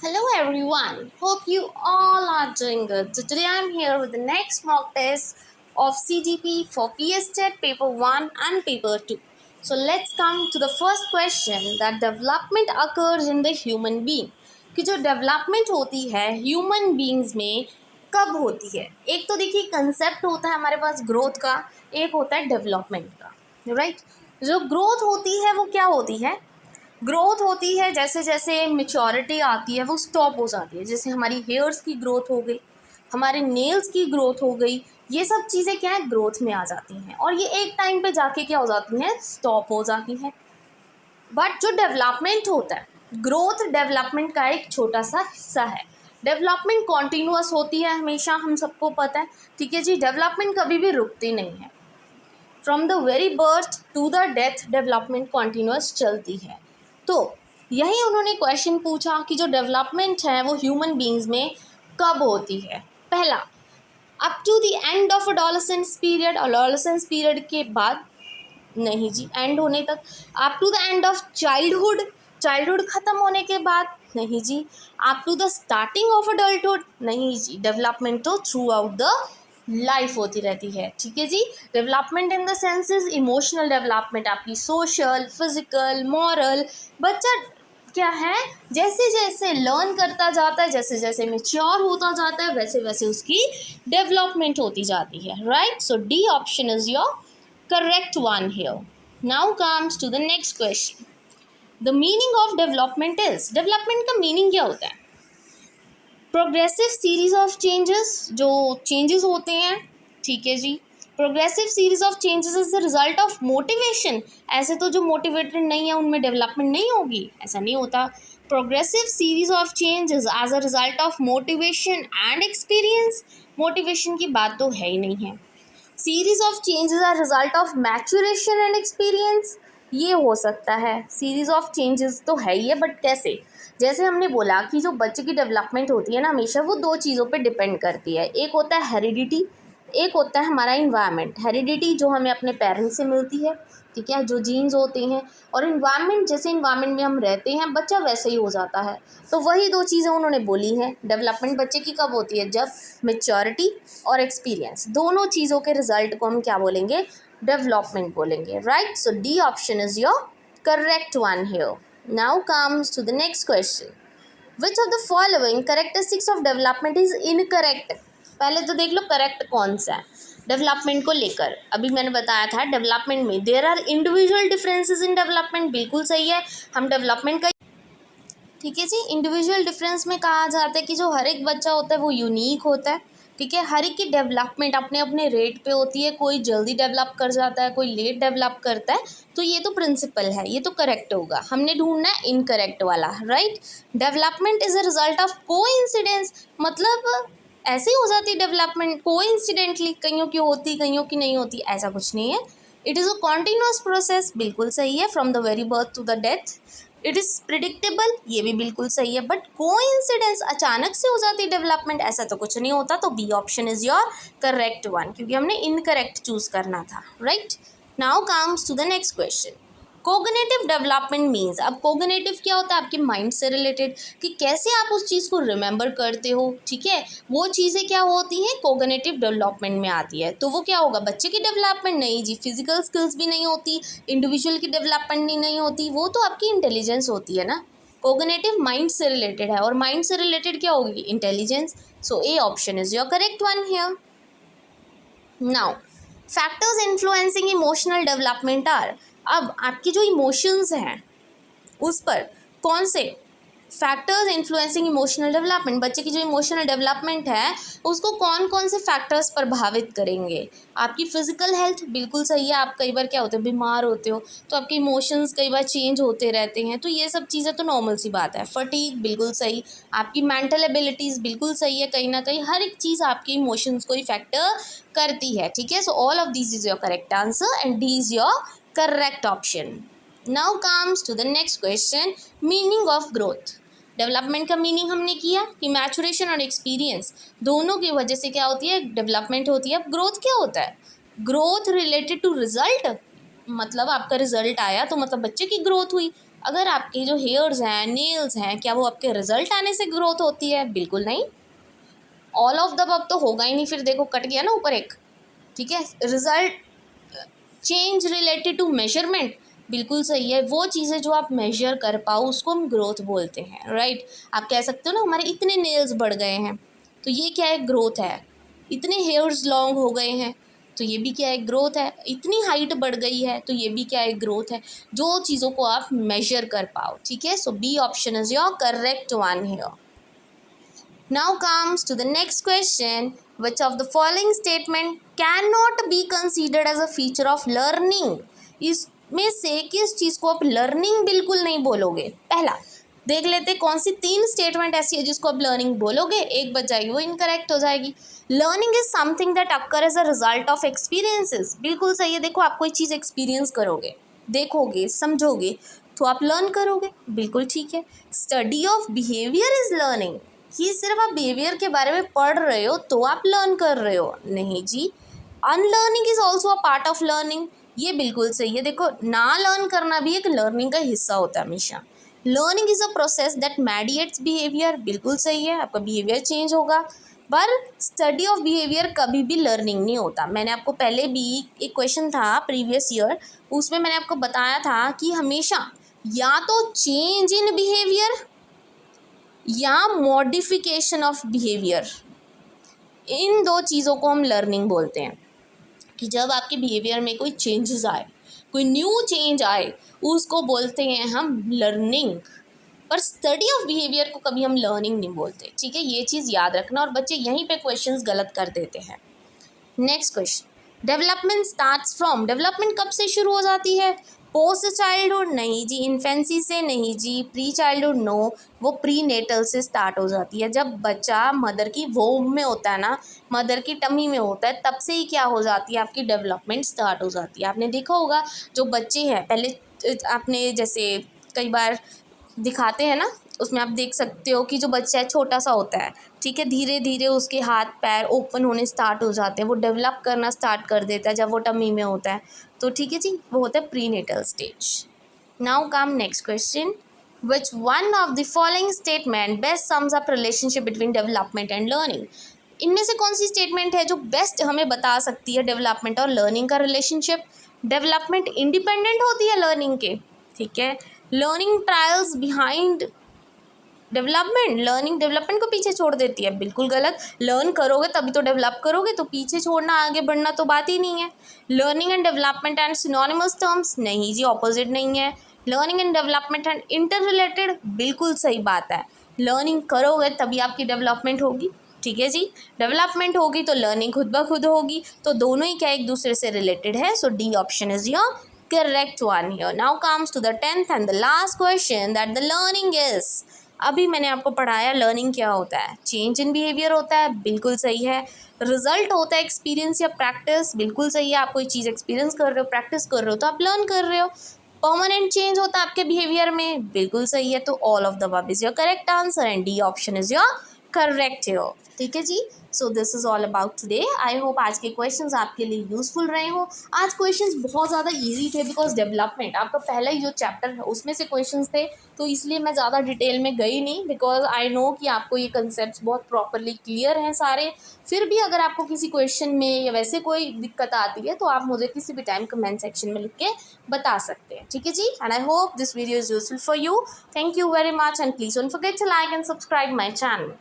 Hello everyone, hope you all are doing good. So today I'm here with the next mock test of CGP for PS TET paper 1 and paper 2. So let's come to the first question that development occurs in the human being. कि जो development होती है human beings में कब होती है। एक तो देखिए कंसेप्ट होता है हमारे पास ग्रोथ का, एक होता है डेवलपमेंट का, राइट। जो ग्रोथ होती है वो क्या होती है, ग्रोथ होती है जैसे जैसे मेच्योरिटी आती है वो स्टॉप हो जाती है। जैसे हमारी हेयर्स की ग्रोथ हो गई, हमारे नेल्स की ग्रोथ हो गई, ये सब चीज़ें क्या है ग्रोथ में आ जाती हैं और ये एक टाइम पे जाके क्या हो जाती हैं, स्टॉप हो जाती हैं। बट जो डेवलपमेंट होता है, ग्रोथ डेवलपमेंट का एक छोटा सा हिस्सा है। डेवलपमेंट कॉन्टीन्यूअस होती है हमेशा, हम सबको पता है, ठीक है जी। डेवलपमेंट कभी भी रुकती नहीं है। From the very birth to the death development continuous चलती है। तो यही उन्होंने क्वेश्चन पूछा कि जो डेवलपमेंट है वो ह्यूमन बींग्स में कब होती है। पहला, up to the end of adolescence period, adolescence period के बाद नहीं जी, एंड होने तक। Up to the end of childhood, childhood ख़त्म होने के बाद नहीं जी। Up to the starting of adulthood नहीं जी। डेवलपमेंट तो थ्रू आउट द लाइफ होती रहती है, ठीक है जी। Development in the senses emotional development, आपकी सोशल, फिजिकल, मॉरल। बच्चा क्या है, जैसे जैसे लर्न करता जाता है, जैसे जैसे मेच्योर होता जाता है, वैसे वैसे उसकी डेवलपमेंट होती जाती है, right. So D option is your correct one here. Now comes to the next question. The meaning of development is, development का meaning क्या होता है? प्रोग्रेसिव सीरीज ऑफ चेंजेस, जो चेंजेस होते हैं, ठीक है जी। Progressive series of changes is the result of motivation. ऐसे तो जो मोटिवेटेड नहीं है उनमें डेवलपमेंट नहीं होगी, ऐसा नहीं होता। Progressive series of changes as a result of motivation and experience. Motivation की बात तो है ही नहीं है। Series of changes are result of maturation and experience, ये हो सकता है। सीरीज ऑफ चेंजेस तो है ही है, बट कैसे, जैसे हमने बोला कि जो बच्चे की डेवलपमेंट होती है ना, हमेशा वो दो चीज़ों पे डिपेंड करती है। एक होता है हेरिडिटी, एक होता है हमारा इन्वायरमेंट। हेरिडिटी जो हमें अपने पेरेंट्स से मिलती है, ठीक है, जो जीन्स होते हैं, और इन्वायरमेंट, जैसे इन्वायरमेंट में हम रहते हैं बच्चा वैसे ही हो जाता है। तो वही दो चीज़ें उन्होंने बोली हैं। डेवलपमेंट बच्चे की कब होती है, जब मेच्योरिटी और एक्सपीरियंस दोनों चीज़ों के रिजल्ट को हम क्या बोलेंगे, डेवलपमेंट बोलेंगे, right. So D option is your correct one here. Now comes to the next question. Which of the following characteristics of development is incorrect. पहले तो देख लो करेक्ट कौन सा है डेवलपमेंट को लेकर। अभी मैंने बताया था डेवलपमेंट में there are individual differences in development, बिल्कुल सही है। हम डेवलपमेंट का, ठीक है जी, इंडिविजुअल डिफरेंस में कहा जाता है कि जो हर एक बच्चा होता है वो यूनिक होता है, ठीक है। हर एक की डेवलपमेंट अपने अपने रेट पे होती है, कोई जल्दी डेवलप कर जाता है, कोई लेट डेवलप करता है। तो ये तो प्रिंसिपल है, ये तो करेक्ट होगा। हमने ढूंढना है इनकरेक्ट वाला, right. Development is a result of coincidence, मतलब ऐसे ही हो जाती है डेवलपमेंट कोइंसिडेंटली, कईयों की होती कईयों की नहीं होती, ऐसा कुछ नहीं है। It is a continuous process, बिल्कुल सही है। From the very birth to the death. It is predictable, ये भी बिल्कुल सही है। बट कोइंसिडेंस, अचानक से हो जाती है डेवलपमेंट, ऐसा तो कुछ नहीं होता। तो B option is your correct one, क्योंकि हमने इनकरेक्ट चूज करना था, right. Now comes to the next question. Cognitive development means, अब कोग्निटिव क्या होता है, आपके माइंड से रिलेटेड, कि कैसे आप उस चीज़ को रिमेंबर करते हो, ठीक है। वो चीज़ें क्या होती हैं, कोग्निटिव डेवलपमेंट में आती है। तो वो क्या होगा, बच्चे की डेवलपमेंट नहीं जी, फिजिकल स्किल्स भी नहीं होती, इंडिविजुअल की डेवलपमेंट भी नहीं होती, वो तो आपकी इंटेलिजेंस होती है ना। कोग्निटिव माइंड से रिलेटेड है, और माइंड से रिलेटेड क्या होगी, intelligence. So A option is your correct one here. Now factors influencing emotional development are, अब आपकी जो इमोशंस हैं उस पर कौन से फैक्टर्स इन्फ्लुएंसिंग इमोशनल डेवलपमेंट, बच्चे की जो इमोशनल डेवलपमेंट है उसको कौन कौन से फैक्टर्स प्रभावित करेंगे। आपकी फिजिकल हेल्थ, बिल्कुल सही है। आप कई बार क्या होते हो, बीमार होते हो, तो आपके इमोशंस कई बार चेंज होते रहते हैं, तो ये सब चीज़ें तो नॉर्मल सी बात है। फटीग, बिल्कुल सही। आपकी मेंटल एबिलिटीज़, बिल्कुल सही है। कहीं ना कहीं हर एक चीज़ आपके इमोशंस को इफेक्ट करती है, ठीक है। So all of this is your correct answer and D is your correct option. Now comes to the next question. Meaning of growth. Development का मीनिंग हमने किया कि मैचुरेशन और एक्सपीरियंस दोनों की वजह से क्या होती है, डेवलपमेंट होती है। अब ग्रोथ क्या होता है, ग्रोथ रिलेटेड टू रिजल्ट, मतलब आपका रिजल्ट आया तो मतलब बच्चे की ग्रोथ हुई। अगर आपके जो हेयर्स हैं, नेल्स हैं, क्या वो आपके रिजल्ट आने से ग्रोथ होती है? बिल्कुल नहीं। ऑल ऑफ द अबव तो होगा ही नहीं, फिर देखो कट गया ना ऊपर एक, ठीक है। Result change related to measurement, बिल्कुल सही है। वो चीज़ें जो आप मेजर कर पाओ उसको हम ग्रोथ बोलते हैं, राइट। आप कह सकते हो ना हमारे इतने नेल्स बढ़ गए हैं, तो ये क्या है? ग्रोथ है। इतने हेयर्स लॉन्ग हो गए हैं, तो ये भी क्या है? ग्रोथ है। इतनी हाइट बढ़ गई है, तो ये भी क्या है? ग्रोथ है। जो चीज़ों को आप मेजर कर पाओ, ठीक है। So B option is your correct one here. Now comes to the next question. Which of the following statement cannot be considered as a feature of learning? इसमें से किस चीज़ को आप लर्निंग बिल्कुल नहीं बोलोगे? पहला देख लेते कौन सी 3 स्टेटमेंट ऐसी है जिसको आप लर्निंग बोलोगे, एक बच जाएगी, वो इनकरेक्ट हो जाएगी। Learning is something that occur as a result of experiences, बिल्कुल सही है। देखो आप कोई चीज़ एक्सपीरियंस करोगे, देखोगे, समझोगे, तो आप लर्न करोगे, बिल्कुल ठीक है। Study of behaviour is learning, कि सिर्फ आप बिहेवियर के बारे में पढ़ रहे हो तो आप लर्न कर रहे हो, नहीं जी। Unlearning is also a part of learning, ये बिल्कुल सही है। देखो ना लर्न करना भी एक लर्निंग का हिस्सा होता है हमेशा। Learning is a process that mediates behaviour, बिल्कुल सही है, आपका बिहेवियर चेंज होगा। पर स्टडी ऑफ बिहेवियर कभी भी लर्निंग नहीं होता। मैंने आपको पहले भी एक क्वेश्चन था प्रीवियस ईयर, उसमें मैंने आपको बताया था कि हमेशा या तो चेंज इन बिहेवियर या मॉडिफिकेशन ऑफ बिहेवियर, इन दो चीज़ों को हम लर्निंग बोलते हैं। कि जब आपके बिहेवियर में कोई चेंजेस आए, कोई न्यू चेंज आए, उसको बोलते हैं हम लर्निंग। पर स्टडी ऑफ बिहेवियर को कभी हम लर्निंग नहीं बोलते, ठीक है। ये चीज़ याद रखना, और बच्चे यहीं पे क्वेश्चंस गलत कर देते हैं। Next question, development starts from, development कब से शुरू हो जाती है? पोस्ट चाइल्डहुड नहीं जी, इन्फेंसी से नहीं जी, प्री चाइल्डहुड नो, वो प्री नेटल से स्टार्ट हो जाती है। जब बच्चा मदर की वोम में होता है ना, मदर की टमी में होता है, तब से ही क्या हो जाती है? आपकी डेवलपमेंट स्टार्ट हो जाती है। आपने देखा होगा जो बच्चे हैं, पहले आपने जैसे कई बार दिखाते हैं ना, उसमें आप देख सकते हो कि जो बच्चा है छोटा सा होता है, ठीक है, धीरे धीरे उसके हाथ पैर ओपन होने स्टार्ट हो जाते हैं, वो डेवलप करना स्टार्ट कर देता है जब वो टमी में होता है। तो ठीक है जी, वो होता है prenatal stage. Now come next question, which one of the following statement best sums up relationship between development and learning? इनमें से कौन सी स्टेटमेंट है जो बेस्ट हमें बता सकती है डेवलपमेंट और लर्निंग का रिलेशनशिप? डेवलपमेंट इंडिपेंडेंट होती है लर्निंग के, ठीक है। Learning trials behind development, learning development को पीछे छोड़ देती है, बिल्कुल गलत। लर्न करोगे तभी तो डेवलप करोगे, तो पीछे छोड़ना आगे बढ़ना तो बात ही नहीं है। Learning and development and synonymous terms नहीं जी, ऑपोजिट नहीं है। Learning and development and inter related, बिल्कुल सही बात है। लर्निंग करोगे तभी आपकी डेवलपमेंट होगी, ठीक है जी। डेवलपमेंट होगी तो लर्निंग खुद ब खुद होगी, तो दोनों ही क्या एक दूसरे से रिलेटेड है। So D option is your correct one here. Now comes to the 10th and the last question, that the learning is, अभी मैंने आपको पढ़ाया लर्निंग क्या होता है। चेंज इन बिहेवियर होता है, बिल्कुल सही है। रिजल्ट होता है एक्सपीरियंस या प्रैक्टिस, बिल्कुल सही है। आप कोई चीज़ एक्सपीरियंस कर रहे हो, प्रैक्टिस कर रहे हो, तो आप लर्न कर रहे हो। परमानेंट चेंज होता है आपके बिहेवियर में, बिल्कुल सही है। तो all of the above is your correct answer and D option is your correct here, ठीक है जी। So this is all about today. I hope आज के क्वेश्चंस आपके लिए यूजफुल रहे हो। आज क्वेश्चंस बहुत ज़्यादा इजी थे, बिकॉज डेवलपमेंट आपका पहला ही जो चैप्टर है उसमें से क्वेश्चंस थे, तो इसलिए मैं ज़्यादा डिटेल में गई नहीं, बिकॉज आई नो कि आपको ये कंसेप्ट बहुत प्रॉपरली क्लियर हैं सारे। फिर भी अगर आपको किसी क्वेश्चन में या वैसे कोई दिक्कत आती है तो आप मुझे किसी भी टाइम कमेंट सेक्शन में लिख के बता सकते हैं, ठीक है जी। And I hope this video is useful for you. Thank you very much and please don't forget to like and subscribe my channel.